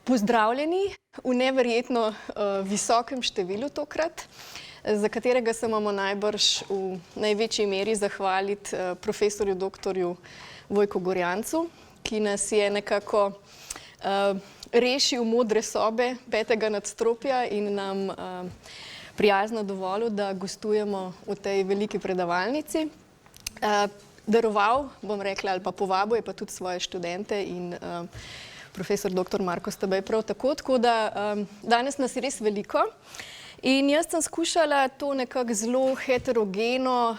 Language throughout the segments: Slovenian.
Pozdravljeni v neverjetno visokem številu tokrat, za katerega se moramo najbrž v največji meri zahvaliti profesorju doktorju Vojku Gorjancu, ki nas je nekako rešil modre sobe 5. nadstropja in nam prijazno dovolil, da gostujemo v tej veliki predavalnici. Daroval, bom rekla, ali pa povabil je pa tudi svoje študente in profesor dr. Marko Stabej prav tako, da danes nas je res veliko. In jaz sem skušala to nekako zelo heterogeno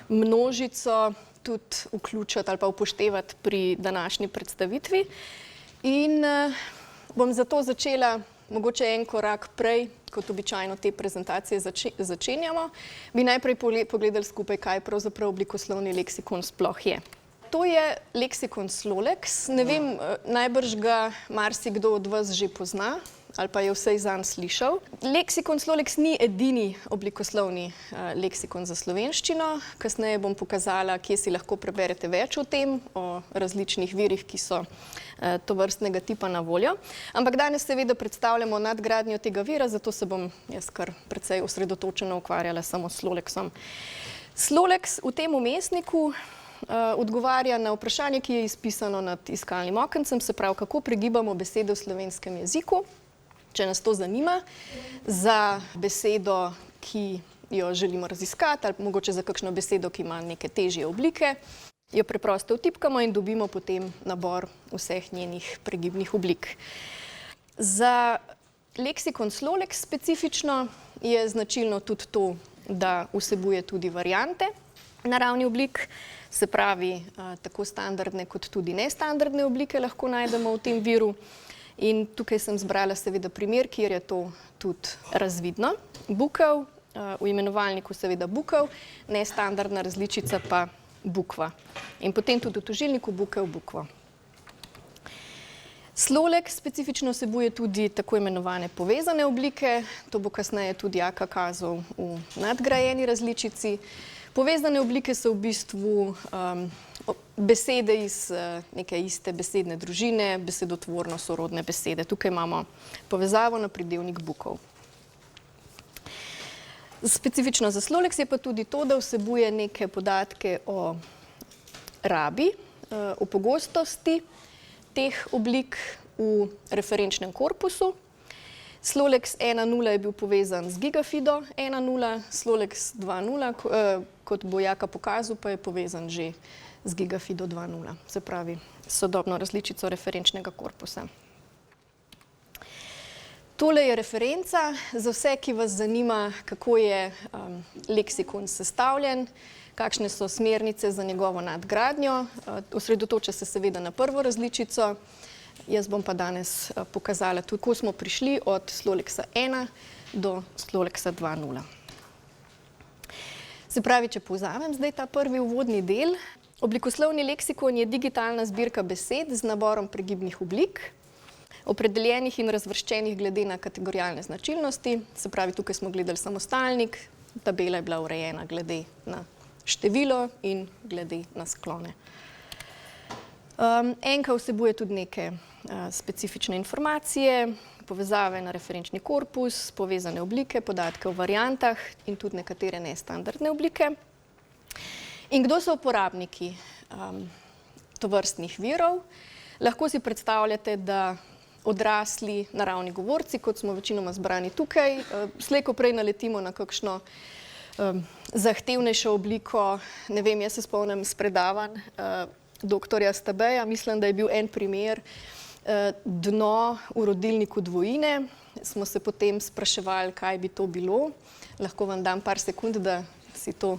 množico tudi vključiti ali pa upoštevati pri današnji predstavitvi. In bom zato začela mogoče en korak prej, kot običajno te prezentacije začenjamo. Bi najprej pogledali skupaj, kaj pravzaprav oblikoslovni leksikon sploh je. To je leksikon Slolex. Ne vem, najbrž ga marsikdo od vas že pozna ali pa je vsaj zanj slišal. Leksikon Slolex ni edini oblikoslovni leksikon za slovenščino. Kasneje bom pokazala, kje si lahko preberete več o tem, o različnih virih, ki so tovrstnega tipa na voljo. Ampak danes seveda predstavljamo nadgradnjo tega vira, zato se bom jaz kar precej osredotočeno ukvarjala samo s Slolexom. Slolex v tem vmesniku odgovarja na vprašanje, ki je izpisano nad iskalnim okencem, se pravi, kako pregibamo besede v slovenskem jeziku, če nas to zanima, za besedo, ki jo želimo raziskati, ali mogoče za kakšno besedo, ki ima neke težje oblike, jo preprosto vtipkamo in dobimo potem nabor vseh njenih pregibnih oblik. Za leksikon Slolex specifično je značilno tudi to, da vsebuje tudi variante na ravni oblik, se pravi, tako standardne kot tudi nestandardne oblike lahko najdemo v tem viru. In tukaj sem zbrala seveda primer, kjer je to tudi razvidno. Bukev, v imenovalniku seveda bukev, nestandardna različica pa bukva. In potem tudi v tožilniku bukev, bukvo. Slolex specifično vsebuje tudi tako imenovane povezane oblike, to bo kasneje tudi Jaka kazal v nadgrajeni različici. Povezane oblike so v bistvu besede iz neke iste besedne družine, besedotvorno sorodne besede. Tukaj imamo povezavo na pridevnik bukov. Specifično za Slolex je pa tudi to, da vsebuje neke podatke o rabi, o pogostosti teh oblik v referenčnem korpusu. Slolex 1.0 je bil povezan z Gigafido 1.0, Slolex 2.0, kot bo Jaka pokazal, pa je povezan že z Gigafido 2.0, se pravi sodobno različico referenčnega korpusa. Tole je referenca za vse, ki vas zanima, kako je leksikon sestavljen, kakšne so smernice za njegovo nadgradnjo. Osredotoča se seveda na prvo različico. Jaz bom pa danes pokazala tudi, kako smo prišli od Slolexa 1 do Slolexa 2.0. Se pravi, če povzamem zdaj ta prvi uvodni del, oblikoslovni leksikon je digitalna zbirka besed z naborom pregibnih oblik, opredeljenih in razvrščenih glede na kategorialne značilnosti. Se pravi, tukaj smo gledali samostalnik, tabela je bila urejena glede na število in glede na sklone. Enka vsebuje tudi neke specifične informacije, povezave na referenčni korpus, povezane oblike, podatke o variantah in tudi nekatere nestandardne oblike. In kdo so uporabniki tovrstnih virov? Lahko si predstavljate, da odrasli naravni govorci, kot smo večinoma zbrani tukaj, slej ko prej naletimo na kakšno zahtevnejšo obliko. Ne vem, jaz se spomnim s predavanj doktorja Stabeja, mislim, da je bil en primer dno v rodilniku dvojine. Smo se potem spraševali, kaj bi to bilo. Lahko vam dam par sekund, da si to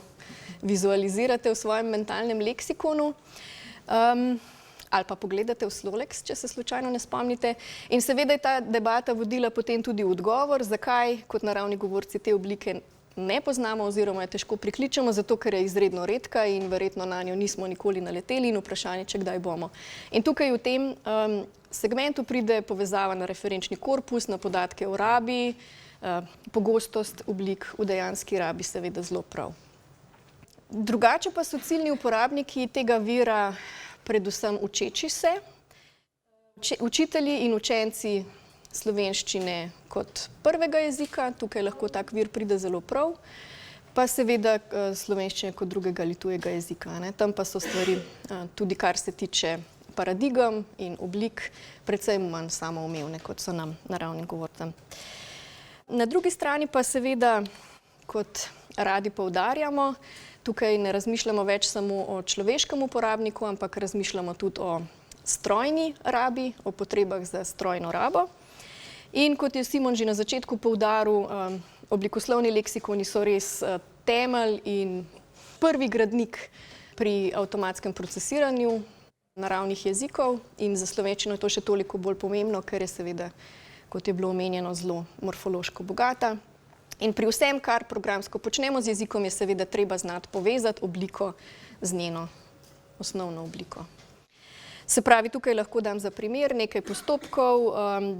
vizualizirate v svojem mentalnem leksikonu. Ali pa pogledate v Slolex, če se slučajno ne spomnite. In seveda je ta debata vodila potem tudi v odgovor, zakaj kot naravni govorci te oblike ne poznamo oziroma je težko prikličemo, zato ker je izredno redka in verjetno na njo nismo nikoli naleteli in vprašanje, če kdaj bomo. In tukaj v tem segmentu pride povezava na referenčni korpus, na podatke o rabi, pogostost oblik v dejanski rabi seveda zelo prav. Drugače pa so ciljni uporabniki tega vira predvsem učeči se. Učitelji in učenci slovenščine kot prvega jezika, tukaj lahko tak vir pride zelo prav, pa seveda slovenščine kot drugega ali tujega jezika. Tam pa so stvari, tudi kar se tiče paradigem in oblik, precej manj samoumevne, kot so nam naravnim govorcem. Na drugi strani pa seveda, kot radi poudarjamo, tukaj ne razmišljamo več samo o človeškem uporabniku, ampak razmišljamo tudi o strojni rabi, o potrebah za strojno rabo. In kot je Simon že na začetku poudaril, oblikoslovni leksikoni so res temelj in prvi gradnik pri avtomatskem procesiranju naravnih jezikov in za slovenščino je to še toliko bolj pomembno, ker je seveda, kot je bilo omenjeno, zelo morfološko bogata. In pri vsem, kar programsko počnemo z jezikom, je seveda treba znati povezati obliko z njeno osnovno obliko. Se pravi, tukaj lahko dam za primer nekaj postopkov.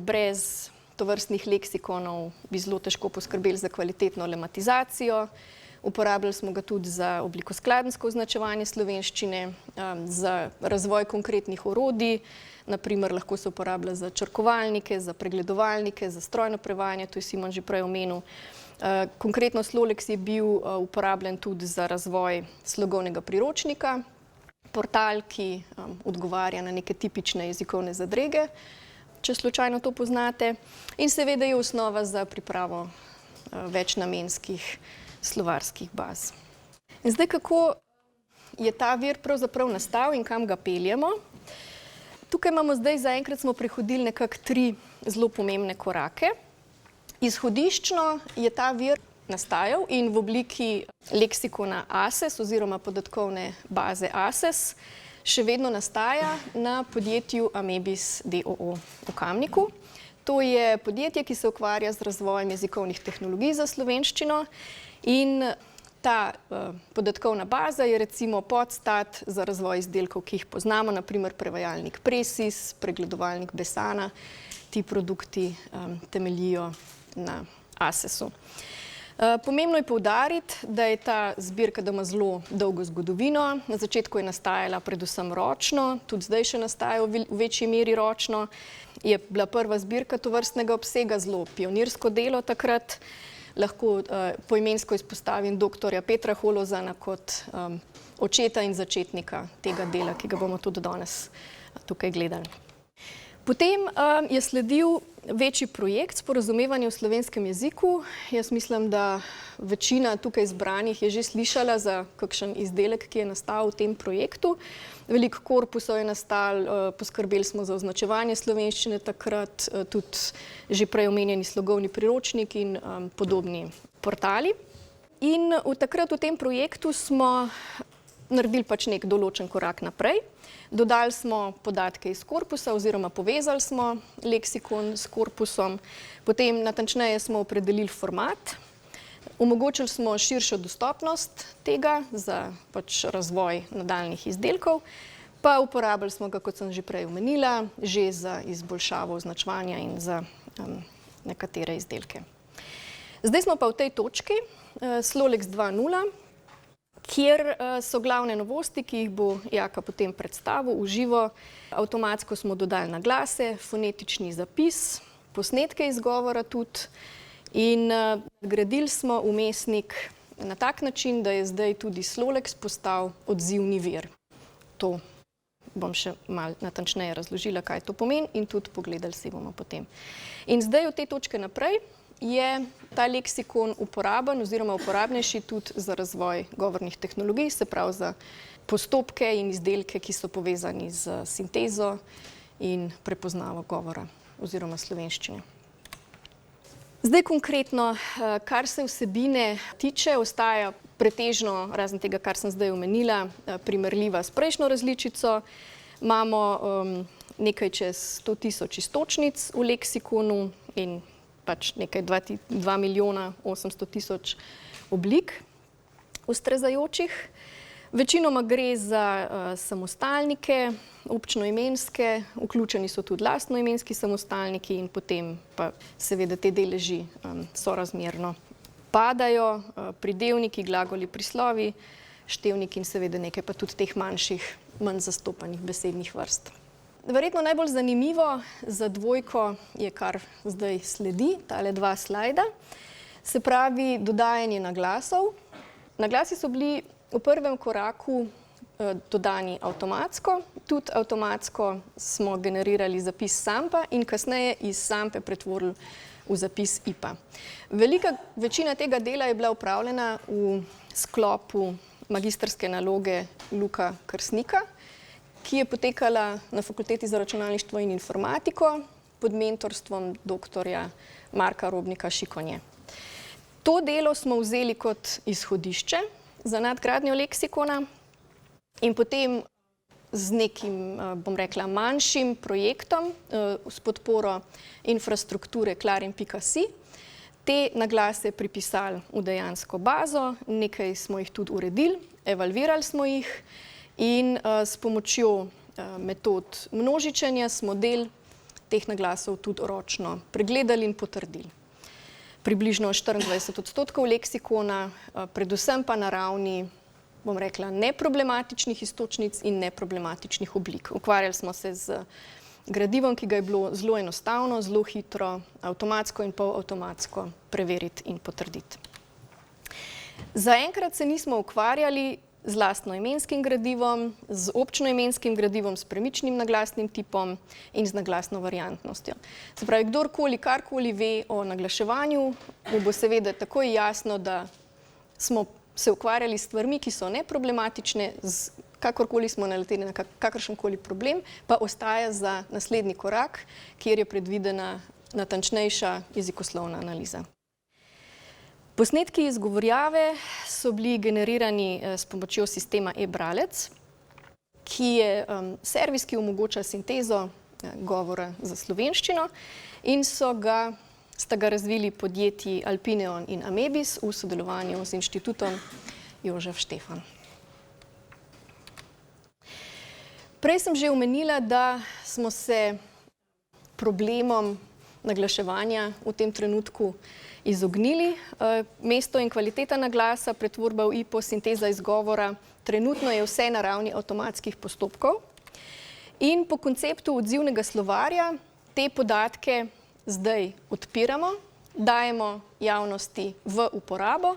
Brez tovrstnih leksikonov bi zelo težko poskrbeli za kvalitetno lematizacijo. Uporabljali smo ga tudi za oblikoskladenjsko označevanje slovenščine, za razvoj konkretnih orodij. Naprimer, lahko se uporablja za črkovalnike, za pregledovalnike, za strojno prevajanje, to je Simon že prej omenil. Konkretno Sloleks je bil uporabljen tudi za razvoj slogovnega priročnika, portal, ki odgovarja na neke tipične jezikovne zadrege, če slučajno to poznate. In seveda je osnova za pripravo večnamenskih slovarskih baz. In zdaj, kako je ta vir pravzaprav nastal in kam ga peljemo? Tukaj imamo zdaj, zaenkrat smo prehodili nekako 3 zelo pomembne korake. Izhodiščno je ta vir nastajal in v obliki leksikona ASES oziroma podatkovne baze ASES še vedno nastaja na podjetju Amebis d.o.o. v Kamniku. To je podjetje, ki se ukvarja z razvojem jezikovnih tehnologij za slovenščino in ta podatkovna baza je recimo podstat za razvoj izdelkov, ki jih poznamo, naprimer prevajalnik Presis, pregledovalnik Besana. Ti produkti temeljijo na ASES-u. Pomembno je poudariti, da je ta zbirka, da ima zelo dolgo zgodovino. Na začetku je nastajala predvsem ročno, tudi zdaj še nastaja v večji meri ročno. Je bila prva zbirka tovrstnega obsega, zelo pionirsko delo takrat. Lahko poimensko izpostavim doktorja Petra Holozana kot očeta in začetnika tega dela, ki ga bomo tudi danes tukaj gledali. Potem je sledil večji projekt sporazumevanja v slovenskem jeziku. Jaz mislim, da večina tukaj zbranih je že slišala za kakšen izdelek, ki je nastal v tem projektu. Veliko korpusov je nastalo, poskrbeli smo za označevanje slovenščine takrat, tudi že prej omenjeni slogovni priročnik in podobni portali. In takrat v tem projektu smo naredili pač nek določen korak naprej. Dodali smo podatke iz korpusa oziroma povezali smo leksikon s korpusom. Potem natančneje smo opredelili format. Omogočili smo širšo dostopnost tega za pač razvoj nadaljnjih izdelkov. Pa uporabljali smo ga, kot sem že prej omenila, že za izboljšavo označevanja in za nekatere izdelke. Zdaj smo pa v tej točki, Sloleks 2.0, kjer so glavne novosti, ki jih bo Jaka potem predstavil v živo. Avtomatsko smo dodali naglase, fonetični zapis, posnetke izgovora tudi in gradili smo vmesnik na tak način, da je zdaj tudi Sloleks postal odzivni vir. To bom še malo natančneje razložila, kaj to pomeni in tudi pogledali si bomo potem. In zdaj od te točke naprej je ta leksikon uporaben oziroma uporabnejši tudi za razvoj govornih tehnologij, se pravi za postopke in izdelke, ki so povezani z sintezo in prepoznavo govora oziroma slovenščine. Zdaj konkretno, kar se vsebine tiče, ostaja pretežno, razen tega, kar sem zdaj omenila, primerljiva s prejšnjo različico. Imamo nekaj čez 100.000 iztočnic v leksikonu in pač nekaj 2.800.000 oblik ustrezajočih. Večinoma gre za samostalnike, občnoimenske, vključeni so tudi lastnoimenski samostalniki in potem pa seveda te deleži sorazmerno padajo, pridevniki, glagoli, prislovi, števniki in seveda nekaj pa tudi teh manjših, manj zastopanih besednih vrst. Verjetno najbolj zanimivo za dvojko je, kar zdaj sledi, tale 2 slajda. Se pravi, dodajanje naglasov. Naglasi so bili v prvem koraku dodani avtomatsko. Tudi avtomatsko smo generirali zapis SAMP-a in kasneje iz SAMP-e pretvorili v zapis IPA. Velika večina tega dela je bila opravljena v sklopu magistrske naloge Luka Krsnika, ki je potekala na Fakulteti za računalništvo in informatiko pod mentorstvom doktorja Marka Robnika Šikonje. To delo smo vzeli kot izhodišče za nadgradnjo leksikona in potem z nekim, bom rekla, manjšim projektom s podporo infrastrukture clarin.si te naglase pripisali v dejansko bazo, nekaj smo jih tudi uredili, evalvirali smo jih in s pomočjo metod množičenja smo del teh naglasov tudi ročno pregledali in potrdili. Približno 24% leksikona, predvsem pa na ravni, bom rekla, neproblematičnih iztočnic in neproblematičnih oblik. Ukvarjali smo se z gradivom, ki ga je bilo zelo enostavno, zelo hitro, avtomatsko in polavtomatsko preveriti in potrditi. Zaenkrat se nismo ukvarjali z lastnoimenskim gradivom, z občnoimenskim gradivom, s premičnim naglasnim tipom in z naglasno variantnostjo. Se pravi, kdorkoli karkoli ve o naglaševanju, mu bo seveda takoj jasno, da smo se ukvarjali s stvarmi, ki so neproblematične, kakorkoli smo naleteli na kakršenkoli problem, pa ostaja za naslednji korak, kjer je predvidena natančnejša jezikoslovna analiza. Posnetki izgovorjave so bili generirani s pomočjo sistema eBralec, ki je servis, ki omogoča sintezo govora za slovenščino in sta ga razvili podjetji Alpineon in Amebis v sodelovanju z Inštitutom Jožef Štefan. Prej sem že omenila, da smo se problemom naglaševanja v tem trenutku izognili. Mesto in kvaliteta naglasa, pretvorba v IPO, sinteza izgovora, trenutno je vse na ravni avtomatskih postopkov. In po konceptu odzivnega slovarja te podatke zdaj odpiramo, dajemo javnosti v uporabo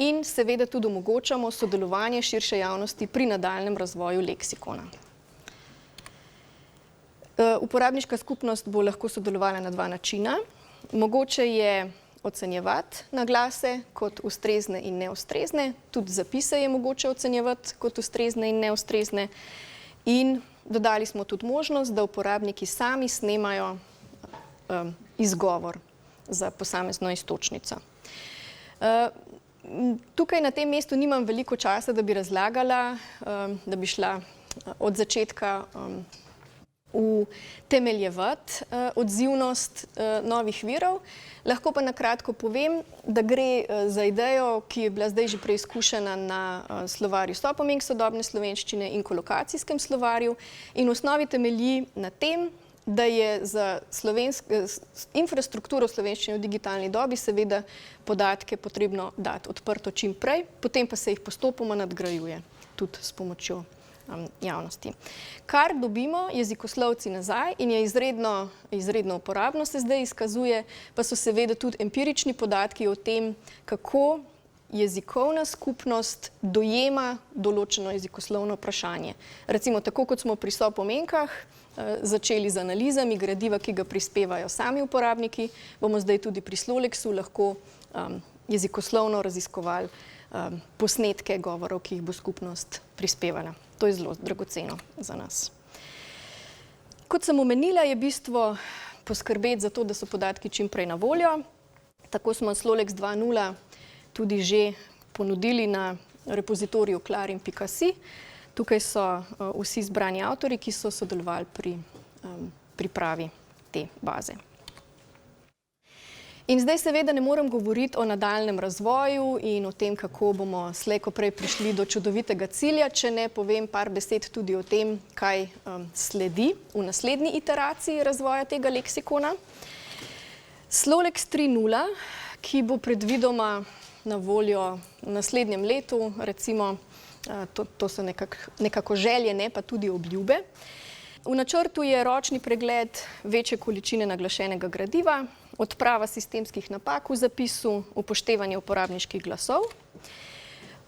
in seveda tudi omogočamo sodelovanje širše javnosti pri nadaljnjem razvoju leksikona. Uporabniška skupnost bo lahko sodelovala na 2 načina. Mogoče je ocenjevati naglase kot ustrezne in neustrezne, tudi zapise je mogoče ocenjevati kot ustrezne in neustrezne. In dodali smo tudi možnost, da uporabniki sami snemajo izgovor za posamezno iztočnico. Tukaj na tem mestu nimam veliko časa, da bi razlagala, da bi šla od začetka utemeljevati odzivnost novih virov. Lahko pa na kratko povem, da gre za idejo, ki je bila zdaj že preizkušena na slovarju Sopomink sodobne slovenščine in kolokacijskem slovarju in v osnovi temelji na tem, da je za infrastrukturo slovenščine v digitalni dobi seveda podatke potrebno dati odprto čim prej, potem pa se jih postopoma nadgrajuje tudi s pomočjo javnosti. Kar dobimo jezikoslovci nazaj in je izredno uporabno se zdaj izkazuje, pa so seveda tudi empirični podatki o tem, kako jezikovna skupnost dojema določeno jezikoslovno vprašanje. Recimo, tako kot smo pri Sopomenkah začeli z analizami gradiva, ki ga prispevajo sami uporabniki, bomo zdaj tudi pri Sloleksu lahko jezikoslovno raziskovali posnetke govorov, ki jih bo skupnost prispevala. To je zelo dragoceno za nas. Kot sem omenila, je bistvo poskrbeti za to, da so podatki čim prej na voljo. Tako smo Sloleks 2.0 tudi že ponudili na repozitoriju clarin.si. Tukaj so vsi zbrani avtorji, ki so sodelovali pri pripravi te baze. In zdaj seveda ne morem govoriti o nadaljnjem razvoju in o tem, kako bomo slej ko prej prišli do čudovitega cilja, če ne povem par besed tudi o tem, kaj sledi v naslednji iteraciji razvoja tega leksikona. Sloleks 3.0, ki bo predvidoma na voljo v naslednjem letu, recimo, to so nekako želje, ne pa tudi obljube, V načrtu je ročni pregled večje količine naglašenega gradiva, odprava sistemskih napak v zapisu, upoštevanje uporabniških glasov,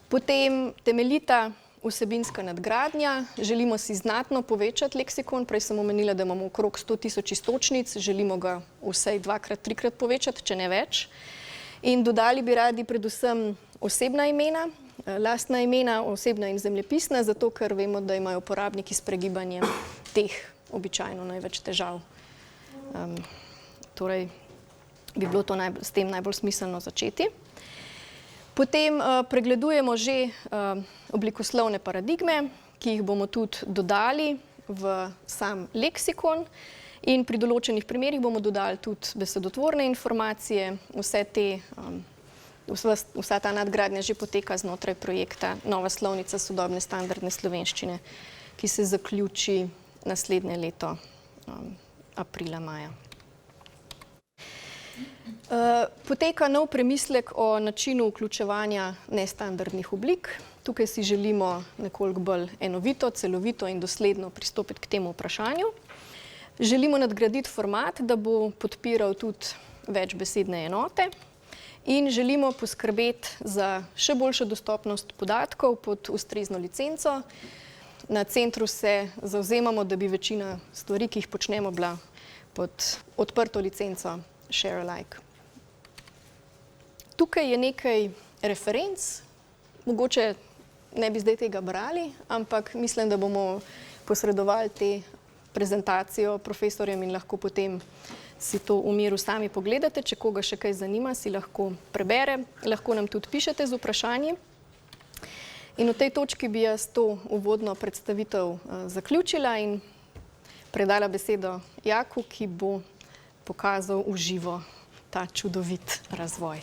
potem temeljita vsebinska nadgradnja, želimo si znatno povečati leksikon, prej sem omenila, da imamo okrog 100.000 iztočnic, želimo ga vsaj 2-krat, 3-krat povečati, če ne več. In dodali bi radi predvsem osebna imena, lastna imena, osebna in zemljepisna, zato ker vemo, da imajo uporabniki s pregibanjem teh običajno največ težav. Torej bi bilo to s tem najbolj smiselno začeti. Potem pregledujemo že oblikoslovne paradigme, ki jih bomo tudi dodali v sam leksikon in pri določenih primerih bomo dodali tudi besedotvorne informacije. Vsa ta nadgradnja že poteka znotraj projekta Nova slovnica sodobne standardne slovenščine, ki se zaključi naslednje leto, aprila, maja. Poteka nov premislek o načinu vključevanja nestandardnih oblik. Tukaj si želimo nekoliko bolj enovito, celovito in dosledno pristopiti k temu vprašanju. Želimo nadgraditi format, da bo podpiral tudi večbesedne enote in želimo poskrbeti za še boljšo dostopnost podatkov pod ustrezno licenco. Na centru se zavzemamo, da bi večina stvari, ki jih počnemo, bila pod odprto licenco Share Alike. Tukaj je nekaj referenc, mogoče ne bi zdaj tega brali, ampak mislim, da bomo posredovali te prezentacijo profesorjem in lahko potem si to v miru sami pogledate. Če koga še kaj zanima, si lahko prebere, lahko nam tudi pišete z vprašanji. In v tej točki bi jaz to uvodno predstavitev zaključila in predala besedo Jaku, ki bo pokazal v živo ta čudovit razvoj.